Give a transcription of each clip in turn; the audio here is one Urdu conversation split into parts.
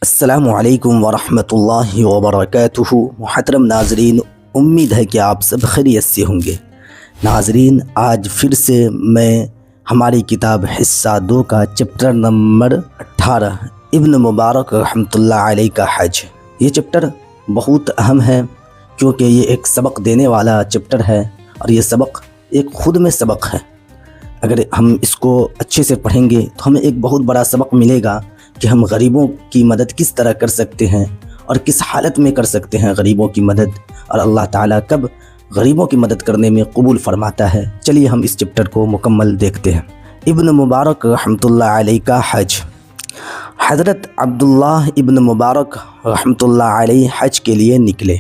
السلام علیکم ورحمۃ اللہ وبرکاتہ۔ محترم ناظرین، امید ہے کہ آپ سب خیریت سے ہوں گے۔ ناظرین، آج پھر سے میں ہماری کتاب حصہ 2 کا چپٹر نمبر 18 ابن مبارک رحمۃ اللہ علیہ کا حج۔ یہ چپٹر بہت اہم ہے کیونکہ یہ ایک سبق دینے والا چپٹر ہے، اور یہ سبق ایک خود میں سبق ہے۔ اگر ہم اس کو اچھے سے پڑھیں گے تو ہمیں ایک بہت بڑا سبق ملے گا کہ ہم غریبوں کی مدد کس طرح کر سکتے ہیں اور کس حالت میں کر سکتے ہیں غریبوں کی مدد، اور اللہ تعالیٰ کب غریبوں کی مدد کرنے میں قبول فرماتا ہے۔ چلیے ہم اس چپٹر کو مکمل دیکھتے ہیں۔ ابن مبارک رحمۃ اللہ علیہ کا حج۔ حضرت عبداللہ ابن مبارک رحمۃ اللہ علیہ حج کے لیے نکلے۔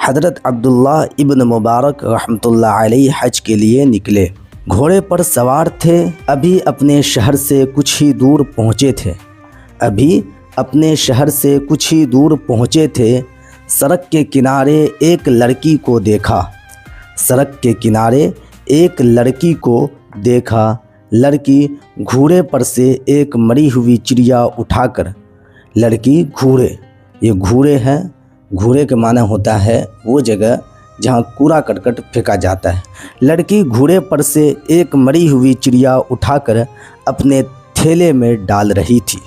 حضرت عبداللہ ابن مبارک رحمۃ اللہ علیہ حج کے لیے نکلے۔ گھوڑے پر سوار تھے، ابھی اپنے شہر سے کچھ ہی دور پہنچے تھے۔ سڑک کے کنارے ایک لڑکی کو دیکھا۔ لڑکی گھوڑے پر سے ایک مری ہوئی چڑیا اٹھا کر، یہ گھوڑے ہے، گھوڑے کے معنی ہوتا ہے وہ جگہ جہاں کوڑا کرکٹ پھینکا جاتا ہے۔ لڑکی گھوڑے پر سے ایک مری ہوئی چڑیا اٹھا کر اپنے تھیلے میں ڈال رہی تھی۔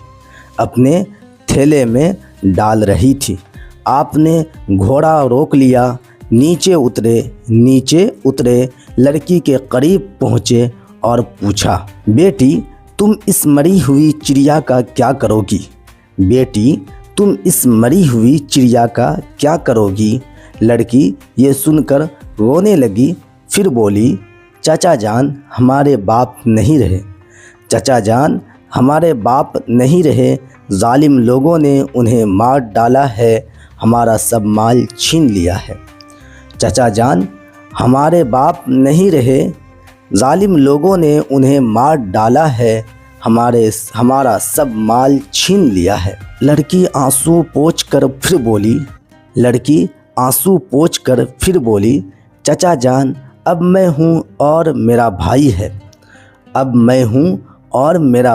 آپ نے گھوڑا روک لیا، نیچے اترے، لڑکی کے قریب پہنچے اور پوچھا، بیٹی تم اس مری ہوئی چڑیا کا کیا کرو گی؟ لڑکی یہ سن کر رونے لگی، پھر بولی، چچا جان ہمارے باپ نہیں رہے، ظالم لوگوں نے انہیں مار ڈالا ہے، ہمارا سب مال چھین لیا ہے۔ چچا جان ہمارے باپ نہیں رہے، ظالم لوگوں نے انہیں مار ڈالا ہے، ہمارا سب مال چھین لیا ہے۔ لڑکی آنسو پوچھ کر پھر بولی، چچا جان اب میں ہوں اور میرا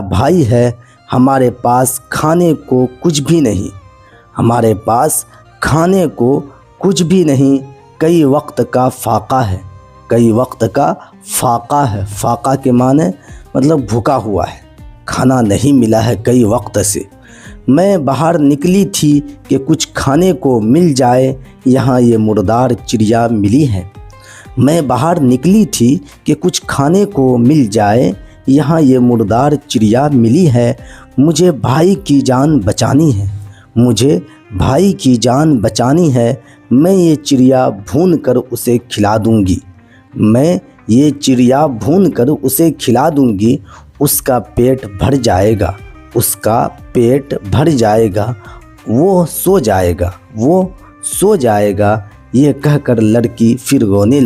بھائی ہے، ہمارے پاس کھانے کو کچھ بھی نہیں، کئی وقت کا فاقہ ہے، فاقہ کے معنی مطلب بھوکا ہوا ہے، کھانا نہیں ملا ہے کئی وقت سے۔ میں باہر نکلی تھی کہ کچھ کھانے کو مل جائے، یہاں یہ مردار چڑیا ملی ہے، مجھے بھائی کی جان بچانی ہے، میں یہ چڑیا بھون کر اسے کھلا دوں گی، اس کا پیٹ بھر جائے گا، وہ سو جائے گا۔ یہ کہہ کر لڑکی پھر رونے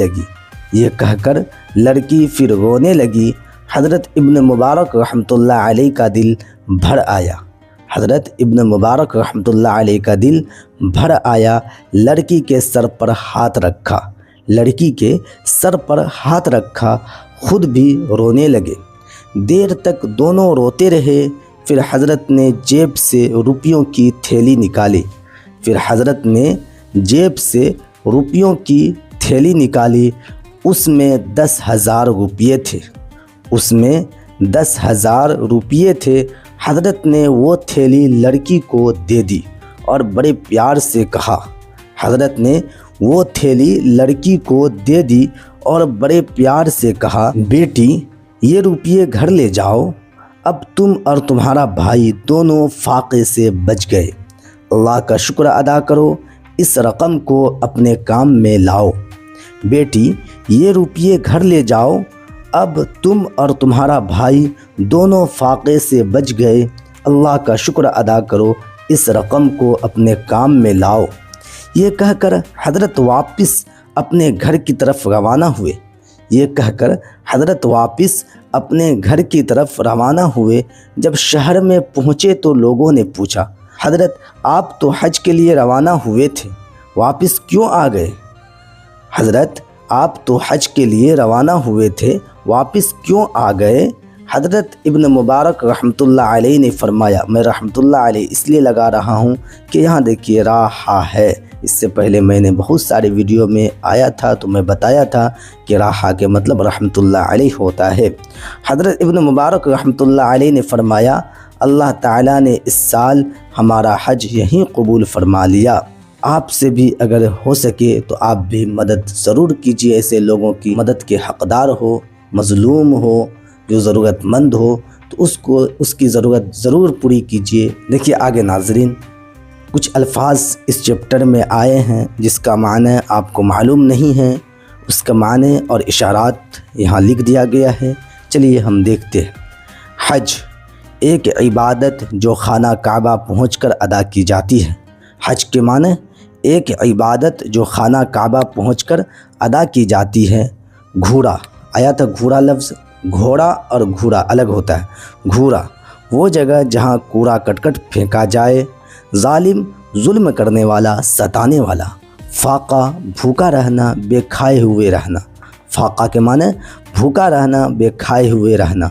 لگی۔ حضرت ابن مبارک رحمۃ اللہ علیہ کا دل بھر آیا، لڑکی کے سر پر ہاتھ رکھا، خود بھی رونے لگے۔ دیر تک دونوں روتے رہے، پھر حضرت نے جیب سے روپیوں کی تھیلی نکالی، اس میں 10,000 روپیے تھے۔ حضرت نے وہ تھیلی لڑکی کو دے دی اور بڑے پیار سے کہا، بیٹی یہ روپیے گھر لے جاؤ، اب تم اور تمہارا بھائی دونوں فاقے سے بچ گئے، اللہ کا شکر ادا کرو، اس رقم کو اپنے کام میں لاؤ۔ بیٹی یہ روپیے گھر لے جاؤ، اب تم اور تمہارا بھائی دونوں فاقے سے بچ گئے، اللہ کا شکر ادا کرو، اس رقم کو اپنے کام میں لاؤ۔ یہ کہہ کر حضرت واپس اپنے گھر کی طرف روانہ ہوئے۔ جب شہر میں پہنچے تو لوگوں نے پوچھا، حضرت آپ تو حج کے لیے روانہ ہوئے تھے، واپس کیوں آ گئے؟ حضرت ابن مبارک رحمتullah علیہ نے فرمایا، میں رحمتullah علیہ اس لیے لگا رہا ہوں کہ یہاں دیکھیے راحہ ہے۔ اس سے پہلے میں نے بہت سارے ویڈیو میں آیا تھا تو میں بتایا تھا کہ راحہ کے مطلب رحمتullah علیہ ہوتا ہے۔ حضرت ابن مبارک رحمتullah علیہ نے فرمایا، اللہ تعالیٰ نے اس سال ہمارا حج یہیں قبول فرما لیا۔ آپ سے بھی اگر ہو سکے تو آپ بھی مدد ضرور کیجیے، ایسے لوگوں کی مدد کے حقدار ہو، مظلوم ہو، جو ضرورت مند ہو تو اس کی ضرورت ضرور پوری کیجیے۔ دیکھیے آگے ناظرین، کچھ الفاظ اس چیپٹر میں آئے ہیں جس کا معنی آپ کو معلوم نہیں ہے، اس کا معنی اور اشارات یہاں لکھ دیا گیا ہے۔ چلیے ہم دیکھتے ہیں۔ حج ایک عبادت جو خانہ کعبہ پہنچ کر ادا کی جاتی ہے۔ حج کے معنی ایک عبادت جو خانہ کعبہ پہنچ کر ادا کی جاتی ہے۔ گھوڑا آیا تھا، گھوڑا لفظ، گھوڑا اور گھوڑا الگ ہوتا ہے۔ گھوڑا وہ جگہ جہاں کوڑا کرکٹ پھینکا جائے۔ ظالم ظلم کرنے والا، ستانے والا۔ فاقہ بھوکا رہنا، بے کھائے ہوئے رہنا۔ فاقہ کے معنی بھوکا رہنا، بے کھائے ہوئے رہنا۔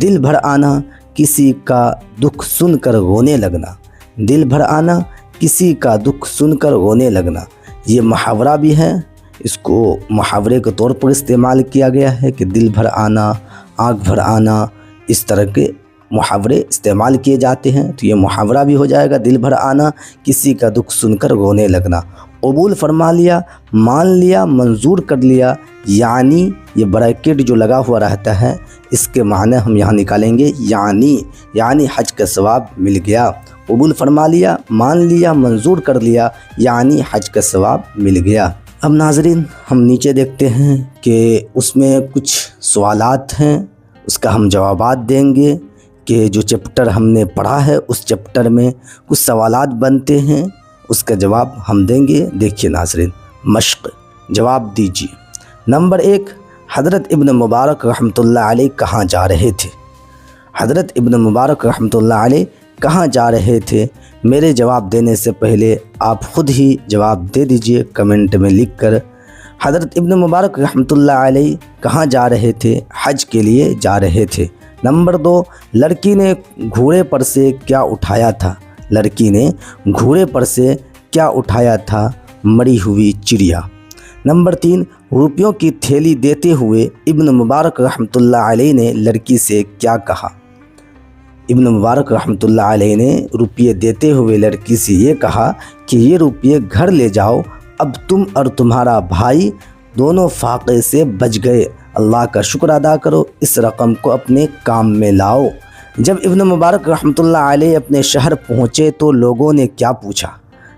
دل بھر آنا، کسی کا دکھ سن کر رونے لگنا۔ دل بھر آنا، کسی کا دکھ سن کر رونے لگنا۔ یہ محاورہ بھی ہے، اس کو محاورے کے طور پر استعمال کیا گیا ہے کہ دل بھر آنا، آنکھ بھر آنا، اس طرح کے محاورے استعمال کیے جاتے ہیں، تو یہ محاورہ بھی ہو جائے گا، دل بھر آنا، کسی کا دکھ سن کر رونے لگنا۔ قبول فرما لیا، مان لیا، منظور کر لیا، یعنی یہ بریکٹ جو لگا ہوا رہتا ہے اس کے معنی ہم یہاں نکالیں گے، یعنی حج کا ثواب مل گیا۔ قبول فرما لیا، مان لیا، منظور کر لیا، یعنی حج کا ثواب مل گیا۔ اب ناظرین ہم نیچے دیکھتے ہیں کہ اس میں کچھ سوالات ہیں، اس کا ہم جوابات دیں گے کہ جو چیپٹر ہم نے پڑھا ہے اس چیپٹر میں کچھ سوالات بنتے ہیں، اس کا جواب ہم دیں گے۔ دیکھیے ناظرین، مشق، جواب دیجیے۔ نمبر 1، حضرت ابن مبارک رحمتullah علیہ کہاں جا رہے تھے؟ حضرت ابن مبارک رحمتullah علیہ کہاں جا رہے تھے؟ میرے جواب دینے سے پہلے آپ خود ہی جواب دے دیجئے کمنٹ میں لکھ کر۔ حضرت ابن مبارک رحمتullah علیہ کہاں جا رہے تھے؟ حج کے لیے جا رہے تھے۔ نمبر 2، لڑکی نے گھوڑے پر سے کیا اٹھایا تھا؟ لڑکی نے گھوڑے پر سے کیا اٹھایا تھا؟ مری ہوئی چڑیا۔ نمبر 3، روپیوں کی تھیلی دیتے ہوئے ابن مبارک رحمتullah علیہ نے لڑکی سے کیا کہا؟ ابن مبارک رحمتullah علیہ نے روپیے دیتے ہوئے لڑکی سے یہ کہا کہ یہ روپیے گھر لے جاؤ، اب تم اور تمہارا بھائی دونوں فاقے سے بچ گئے، اللہ کا شکر ادا کرو، اس رقم کو اپنے کام میں لاؤ۔ جب ابن مبارک رحمتullah علیہ اپنے شہر پہنچے تو لوگوں نے کیا پوچھا؟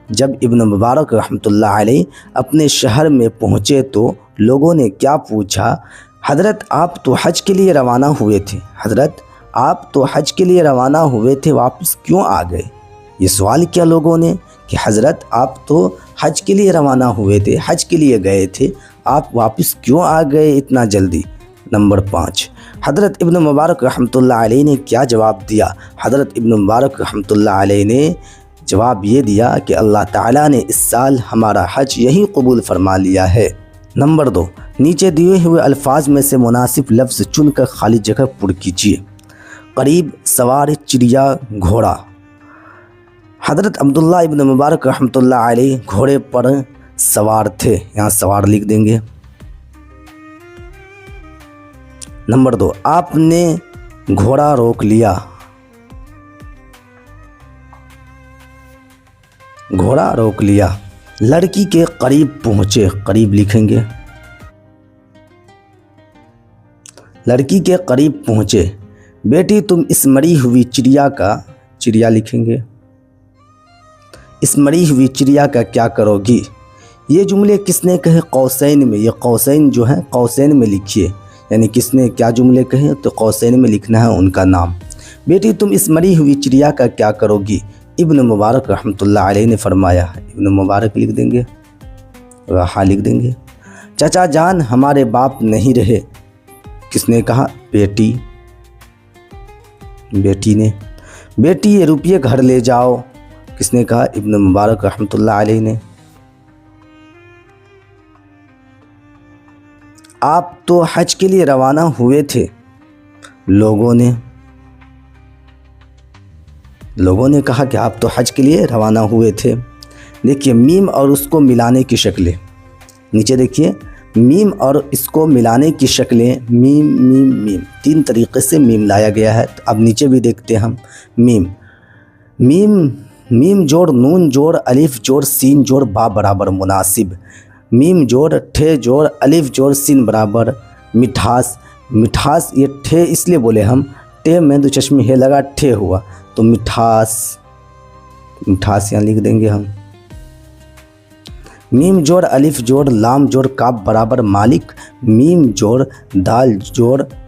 جب ابن مبارک رحمتullah علیہ اپنے شہر میں پہنچے تو لوگوں نے کیا پوچھا؟ حضرت آپ تو حج کے لیے روانہ ہوئے تھے، حضرت آپ تو حج کے لیے روانہ ہوئے تھے، واپس کیوں آ گئے؟ یہ سوال کیا لوگوں نے کہ حضرت آپ تو حج کے لیے روانہ ہوئے تھے، حج کے لیے گئے تھے، آپ واپس کیوں آ گئے اتنا جلدی؟ نمبر 5، حضرت ابن مبارک رحمتullah علیہ نے کیا جواب دیا؟ حضرت ابن مبارک رحمتullah علیہ نے جواب یہ دیا کہ اللہ تعالیٰ نے اس سال ہمارا حج یہی قبول فرما لیا ہے۔ نمبر 2، نیچے دیے ہوئے الفاظ میں سے مناسب لفظ چن کر خالی جگہ پر کیجیے۔ قریب، سوار، چڑیا، گھوڑا۔ حضرت عبداللہ ابن مبارک رحمتullah علیہ گھوڑے پر سوار تھے، یہاں سوار لکھ دیں گے۔ نمبر 2، آپ نے گھوڑا روک لیا، گھوڑا روک لیا۔ لڑکی کے قریب پہنچے، قریب لکھیں گے، لڑکی کے قریب پہنچے۔ بیٹی تم اس مری ہوئی چڑیا کا، چڑیا لکھیں گے، اس مری ہوئی چڑیا کا کیا کرو گی؟ یہ جملے کس نے کہے؟ قوسین میں، یہ قوسین جو ہیں قوسین میں لکھیے، یعنی کس نے کیا جملے کہے تو قوسین میں لکھنا ہے ان کا نام۔ بیٹی تم اس مری ہوئی چڑیا کا کیا کرو گی؟ ابن مبارک رحمتullah علیہ نے فرمایا، ابن مبارک لکھ دیں گے، راحہ لکھ دیں گے۔ چچا جان ہمارے باپ نہیں رہے، کس نے کہا؟ بیٹی، بیٹی نے۔ بیٹی یہ روپیے گھر لے جاؤ، کس نے کہا؟ ابن مبارک رحمتullah علیہ نے۔ آپ تو حج کے لیے روانہ ہوئے تھے، لوگوں نے کہا کہ آپ تو حج کے لیے روانہ ہوئے تھے۔ دیکھیے میم اور اس کو ملانے کی شکلیں، نیچے دیکھیے میم اور اس کو ملانے کی شکلیں، میم میم میم، تین طریقے سے میم لایا گیا ہے۔ اب نیچے بھی دیکھتے ہیں ہم میم میم جوڑ نون جوڑ الف جوڑ سین جوڑ با برابر مناسب، میم جوڑ ٹھے جوڑ الف جوڑ سین برابر مٹھاس۔ مٹھاس یہ ٹھے اس لیے بولے ہم، ٹے میں دو چشمی ہے لگا ٹھے ہوا تو مٹھاس یہاں لکھ دیں گے ہم۔ میم جوڑ الف جوڑ لام جوڑ کاف برابر مالک، میم جوڑ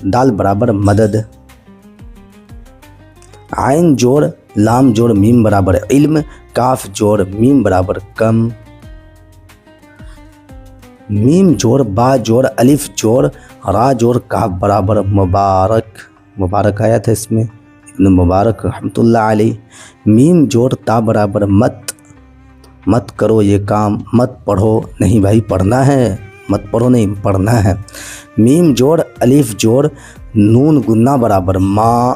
دال برابر مدد، عین جوڑ لام جوڑ میم برابر علم، کاف جوڑ میم برابر کم، میم جوڑ با جوڑ الف جوڑ را جوڑ کاف برابر مبارک آیا تھا اس میں ابن مبارک رحمۃ اللہ علیہ، میم جوڑ تا برابر مت کرو یہ کام، مت پڑھو نہیں بھائی پڑھنا ہے، مت پڑھو نہیں پڑھنا ہے، میم جوڑ الف جوڑ نون گنا برابر ماں،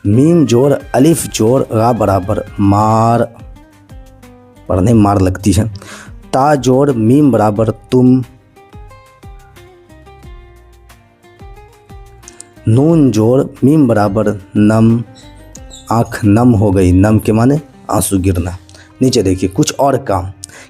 میم جوڑ الف جوڑ را برابر مار، پڑھنے مار لگتی ہے، تا جوڑ میم برابر تم، نون جوڑ میم برابر نم، آنکھ نم ہو گئی، نم کے معنی آنسو گرنا۔ نیچے دیکھیے کچھ اور کام،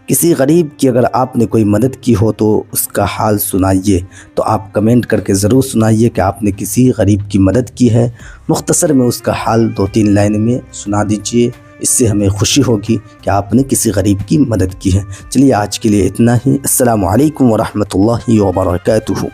کسی غریب کی اگر آپ نے کوئی مدد کی ہو تو اس کا حال سنائیے، تو آپ کمنٹ کر کے ضرور سنائیے کہ آپ نے کسی غریب کی مدد کی ہے، مختصر میں اس کا حال 2-3 لائن میں سنا دیجئے، اس سے ہمیں خوشی ہوگی کہ آپ نے کسی غریب کی مدد کی ہے۔ چلیے آج کے لیے اتنا ہی، السلام علیکم ورحمۃ اللہ وبرکاتہ۔